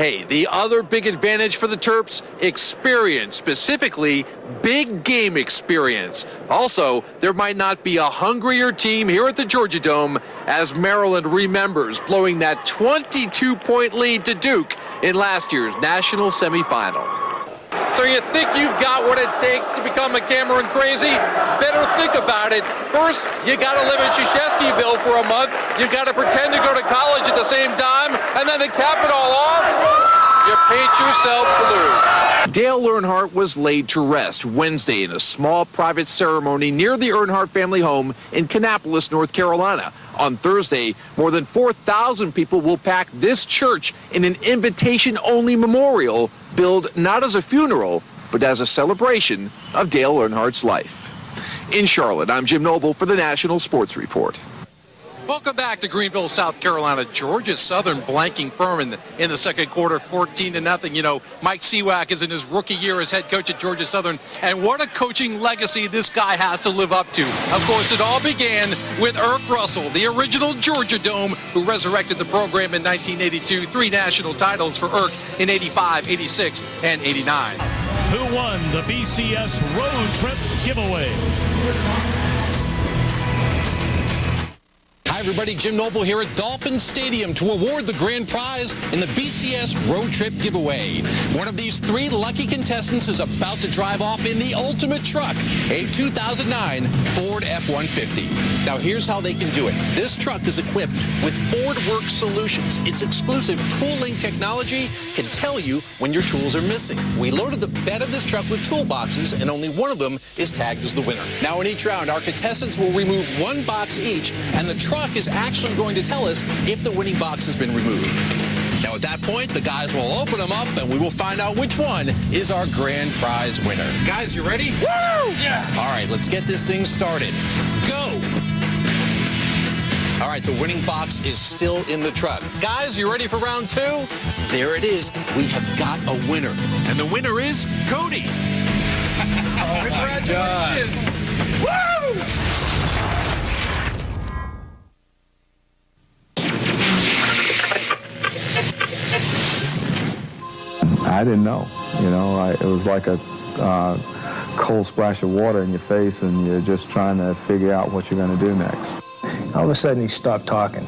Hey, the other big advantage for the Terps, experience, specifically big game experience. Also, there might not be a hungrier team here at the Georgia Dome as Maryland remembers blowing that 22-point lead to Duke in last year's national semifinal. So you think you've got what it takes to become a Cameron crazy? Better think about it. First, you got to live in Shesheskyville for a month. You got to pretend to go to college at the same time, and then to cap it all off, you paint yourself blue. Dale Earnhardt was laid to rest Wednesday in a small private ceremony near the Earnhardt family home in Kannapolis, North Carolina. On Thursday, more than 4,000 people will pack this church in an invitation-only memorial billed not as a funeral, but as a celebration of Dale Earnhardt's life. In Charlotte, I'm Jim Noble for the National Sports Report. Welcome back to Greenville, South Carolina. Georgia Southern blanking Furman in the second quarter, 14-0. You know, Mike Seawack is in his rookie year as head coach at Georgia Southern, and what a coaching legacy this guy has to live up to. Of course, it all began with Irk Russell, the original Georgia Dome, who resurrected the program in 1982. 3 national titles for Irk in 85, 86, and 89. Who won the BCS road trip giveaway? Hi everybody, Jim Noble here at Dolphin Stadium to award the grand prize in the BCS Road Trip Giveaway. One of these 3 lucky contestants is about to drive off in the ultimate truck, a 2009 Ford F-150. Now here's how they can do it. This truck is equipped with Ford Work Solutions. Its exclusive tooling technology can tell you when your tools are missing. We loaded the bed of this truck with toolboxes, and only one of them is tagged as the winner. Now in each round, our contestants will remove 1 box each, and the truck is actually going to tell us if the winning box has been removed. Now at that point, the guys will open them up and we will find out which one is our grand prize winner. Guys, you ready? Woo! Yeah! All right, let's get this thing started. Go! All right, the winning box is still in the truck. Guys, you ready for round 2? There it is. We have got a winner. And the winner is Cody. Oh, congratulations. Woo! I didn't know, it was like a cold splash of water in your face, and you're just trying to figure out what you're going to do next. All of a sudden, he stopped talking,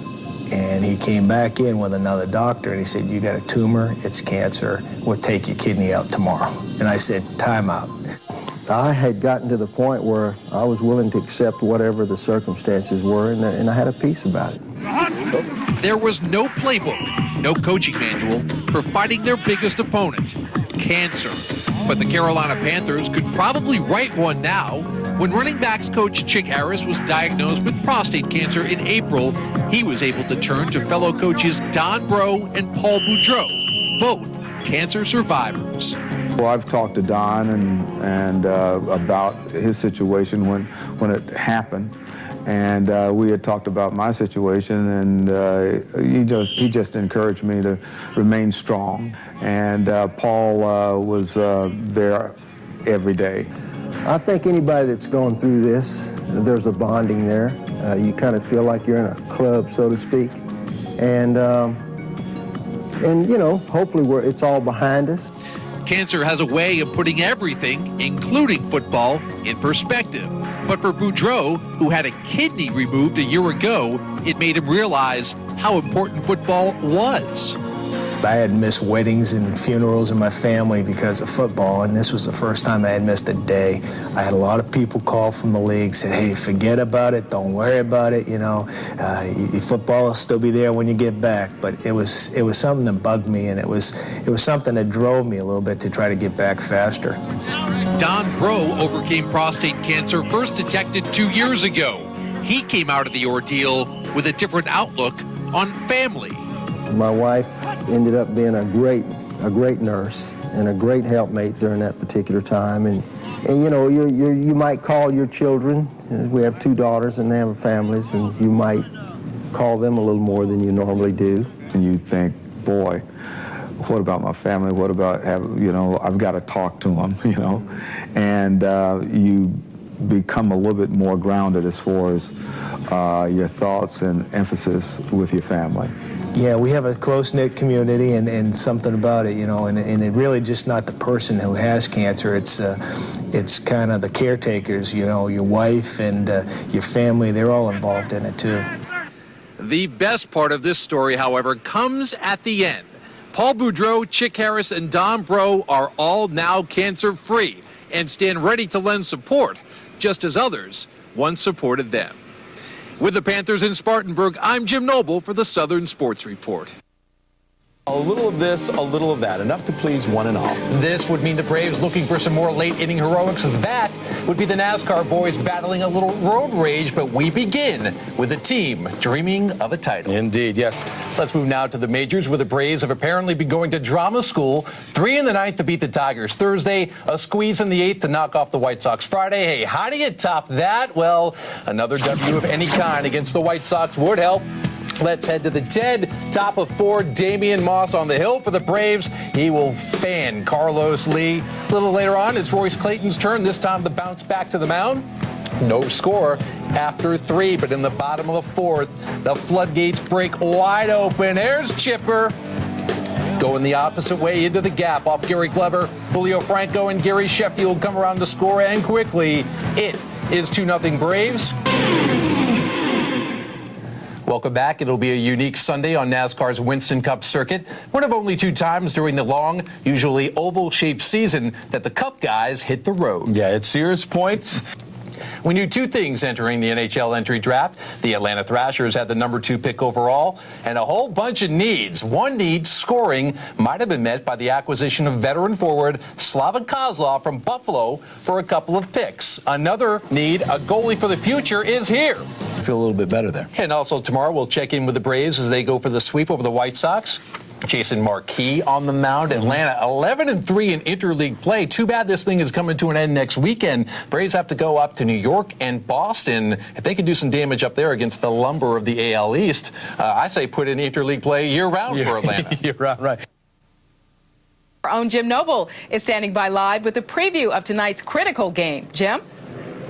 and he came back in with another doctor, and he said, "You got a tumor, it's cancer, we'll take your kidney out tomorrow." And I said, "Time out." I had gotten to the point where I was willing to accept whatever the circumstances were, and I had a peace about it. There was no playbook, no coaching manual for fighting their biggest opponent, cancer. But the Carolina Panthers could probably write one now. When running backs coach Chick Harris was diagnosed with prostate cancer in April, he was able to turn to fellow coaches Don Bro and Paul Boudreau, both cancer survivors. Well, I've talked to Don and about his situation when it happened. And we had talked about my situation, and he just encouraged me to remain strong. And Paul was there every day. I think anybody that's going through this, there's a bonding there. You kind of feel like you're in a club, so to speak. And hopefully it's all behind us. Cancer has a way of putting everything, including football, in perspective. But for Boudreau, who had a kidney removed a year ago, it made him realize how important football was. I had missed weddings and funerals in my family because of football, and this was the first time I had missed a day. I had a lot of people call from the league, said, "Hey, forget about it, don't worry about it, football will still be there when you get back." But it was something that bugged me, and it was something that drove me a little bit to try to get back faster. Don Bro overcame prostate cancer first detected 2 years ago. He came out of the ordeal with a different outlook on family. My wife ended up being a great nurse and a great helpmate during that particular time. And you might call your children. We have 2 daughters and they have families, and you might call them a little more than you normally do. And you think, boy, what about my family? What about, I've got to talk to them, And you become a little bit more grounded as far as your thoughts and emphasis with your family. Yeah, we have a close-knit community and something about it, you know, and it really just not the person who has cancer. It's kind of the caretakers, you know, your wife and your family. They're all involved in it, too. The best part of this story, however, comes at the end. Paul Boudreau, Chick Harris, and Don Bro are all now cancer-free and stand ready to lend support, just as others once supported them. With the Panthers in Spartanburg, I'm Jim Noble for the Southern Sports Report. A little of this, a little of that, enough to please one and all. This would mean the Braves looking for some more late-inning heroics. That would be the NASCAR boys battling a little road rage, but we begin with a team dreaming of a title. Indeed, yes. Let's move now to the majors, where the Braves have apparently been going to drama school. 3 in the 9th to beat the Tigers Thursday, a squeeze in the 8th to knock off the White Sox Friday. Hey, how do you top that? Well, another W of any kind against the White Sox would help. Let's head to the 10, top of 4, Damian Moss on the hill for the Braves. He will fan Carlos Lee. A little later on, it's Royce Clayton's turn, this time to bounce back to the mound. No score after 3, but in the bottom of the 4th, the floodgates break wide open. There's Chipper going the opposite way into the gap off Gary Glover. Julio Franco and Gary Sheffield come around to score, and quickly, it is 2-0 Braves. Welcome back. It'll be a unique Sunday on NASCAR's Winston Cup circuit. One of only 2 times during the long, usually oval-shaped season that the Cup guys hit the road. Yeah, it's Sears points. We knew 2 things entering the NHL entry draft. The Atlanta Thrashers had the number 2 pick overall, and a whole bunch of needs. One need, scoring, might have been met by the acquisition of veteran forward Slava Kozlov from Buffalo for a couple of picks. Another need, a goalie for the future, is here. I feel a little bit better there. And also tomorrow we'll check in with the Braves as they go for the sweep over the White Sox. Jason Marquis on the mound. Atlanta 11-3 in interleague play. Too bad this thing is coming to an end next weekend. Braves have to go up to New York and Boston. If they can do some damage up there against the lumber of the AL East, I say put in interleague play year-round for Atlanta. Year-round, right. Our own Jim Noble is standing by live with a preview of tonight's critical game. Jim?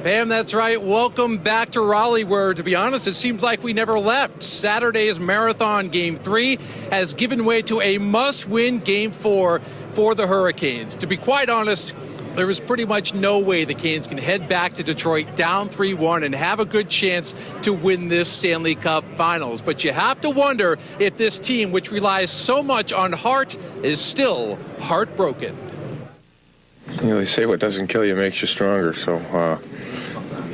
Pam, that's right. Welcome back to Raleigh, where, to be honest, it seems like we never left. Saturday's marathon Game 3 has given way to a must-win Game 4 for the Hurricanes. To be quite honest, there is pretty much no way the Canes can head back to Detroit down 3-1 and have a good chance to win this Stanley Cup Finals. But you have to wonder if this team, which relies so much on heart, is still heartbroken. You know, they say what doesn't kill you makes you stronger, so...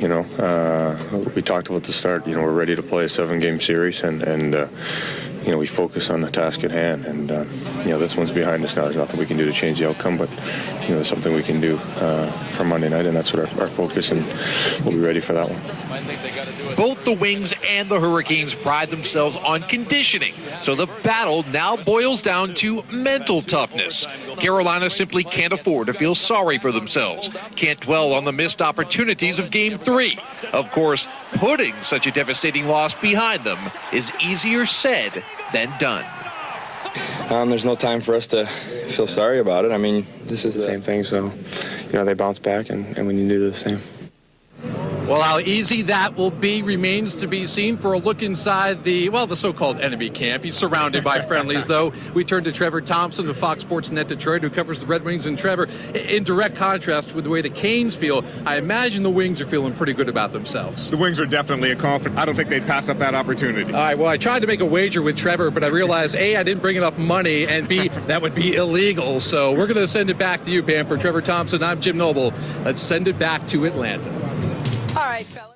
we talked about the start. You know, we're ready to play a 7-game series, and we focus on the task at hand. And this one's behind us now. There's nothing we can do to change the outcome, but there's something we can do for Monday night, and that's what our focus, and we'll be ready for that one. Both the Wings and the Hurricanes pride themselves on conditioning, so the battle now boils down to mental toughness. Carolina simply can't afford to feel sorry for themselves, can't dwell on the missed opportunities of Game 3. Of course, putting such a devastating loss behind them is easier said than done. There's no time for us to feel sorry about it. I mean, this is the same thing, so, they bounce back, and we need to do the same. Well, how easy that will be remains to be seen. For a look inside the so-called enemy camp. He's surrounded by friendlies, though. We turn to Trevor Thompson of Fox Sports Net Detroit, who covers the Red Wings. And Trevor, in direct contrast with the way the Canes feel, I imagine the Wings are feeling pretty good about themselves. The Wings are definitely a confident. I don't think they'd pass up that opportunity. All right, well, I tried to make a wager with Trevor, but I realized, A, I didn't bring enough money, and B, that would be illegal. So we're going to send it back to you, Pam. For Trevor Thompson, I'm Jim Noble. Let's send it back to Atlanta. All right, fellas.